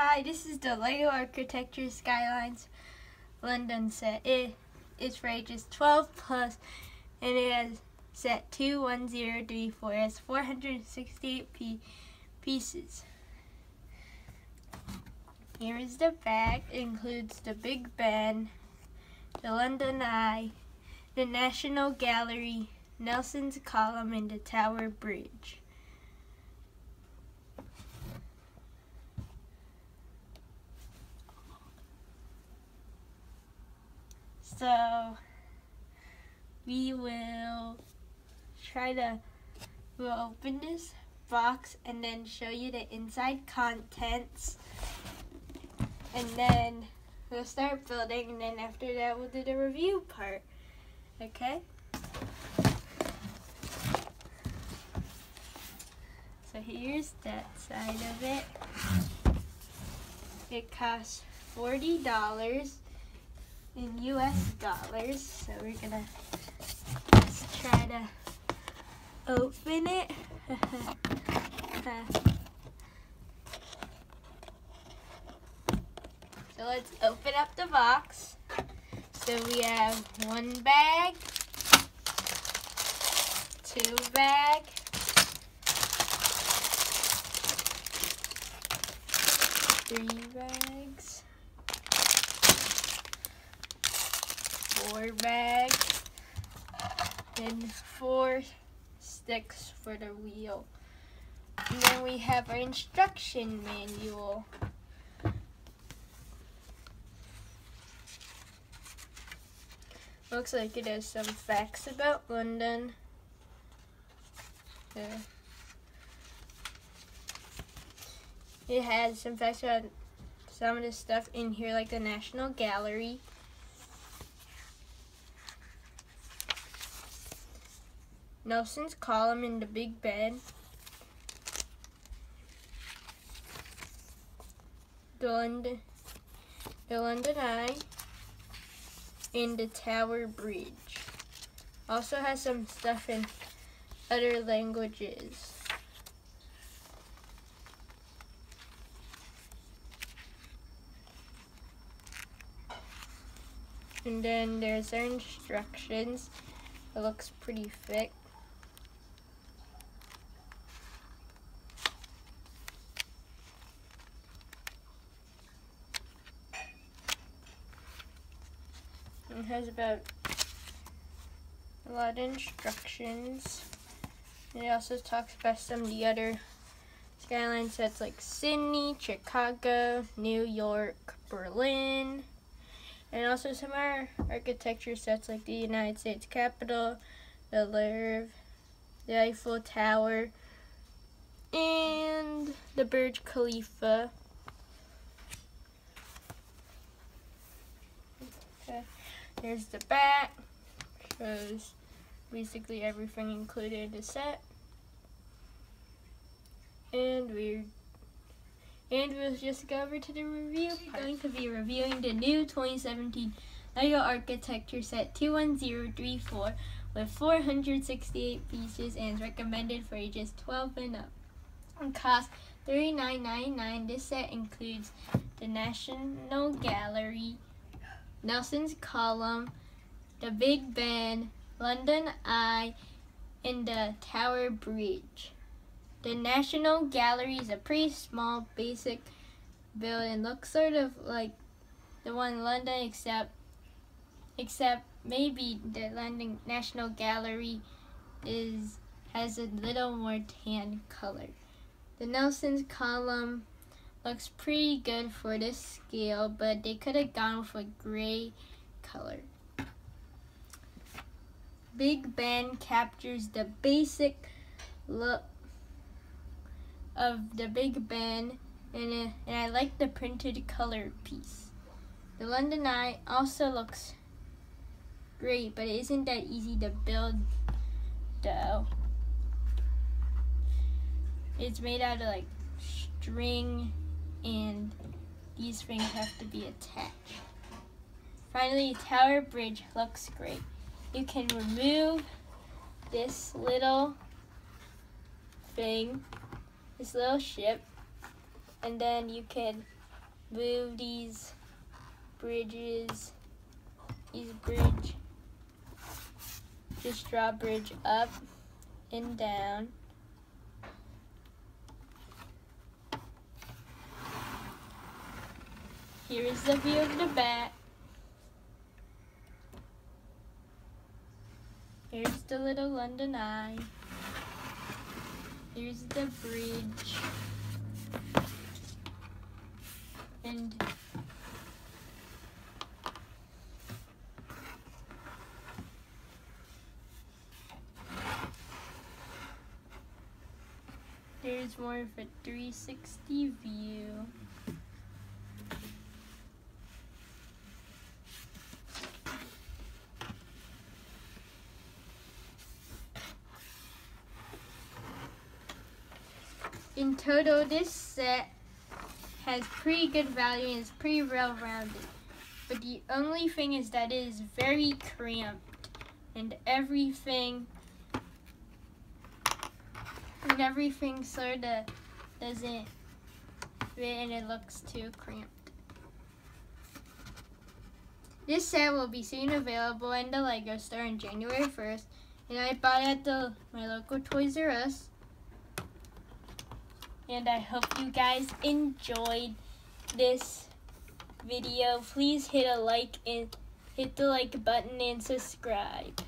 Hi, this is the LEGO Architecture Skylines London set. It is for ages 12 plus, and it has set 21034. It has 468 pieces. Here is the back. It includes the Big Ben, the London Eye, the National Gallery, Nelson's Column, and the Tower Bridge. So we'll open this box and then show you the inside contents, and then we'll start building, and then after that we'll do the review part. Okay? So here's that side of it. It costs $40 in US dollars. So we're gonna just try to open it. So let's open up the box. So we have one bag, two bags, three bags, four bags, and 4 sticks for the wheel. And then we have our instruction manual. Looks like it has some facts about London. It has some facts about some of the stuff in here, like the National Gallery. Nelson's Column in the Big Ben. The London Eye. And the Tower Bridge. Also has some stuff in other languages. And then there's our instructions. It looks pretty thick. It has about a lot of instructions. It also talks about some of the other skyline sets like Sydney, Chicago, New York, Berlin, and also some of our architecture sets like the United States Capitol, the Louvre, the Eiffel Tower, and the Burj Khalifa. Okay. Here's the back. Shows basically everything included in the set. And we'll just go over to the review part. We're going to be reviewing the new 2017 LEGO Architecture Set 21034 with 468 pieces, and is recommended for ages 12 and up. It costs $39.99. This set includes the National Gallery, Nelson's Column, the Big Ben, London Eye, and the Tower Bridge. The National Gallery is a pretty small, basic build and looks sort of like the one in London, except maybe the London National Gallery has a little more tan color. The Nelson's Column looks pretty good for this scale, but they could have gone with a gray color. Big Ben captures the basic look of the Big Ben, and I like the printed color piece. The London Eye also looks great, but it isn't that easy to build though. It's made out of like string, and these things have to be attached. Finally, Tower Bridge looks great. You can remove this little thing, this little ship, and then you can move these bridges, just draw bridge up and down. Here is the view of the back. Here's the little London Eye. Here's the bridge. And there's more of a 360 view. In total, this set has pretty good value and is pretty well rounded. But the only thing is that it is very cramped and everything sort of doesn't fit and it looks too cramped. This set will be soon available in the LEGO store on January 1st, and I bought it at my local Toys R Us. And I hope you guys enjoyed this video. Please hit a like and hit the like button and subscribe.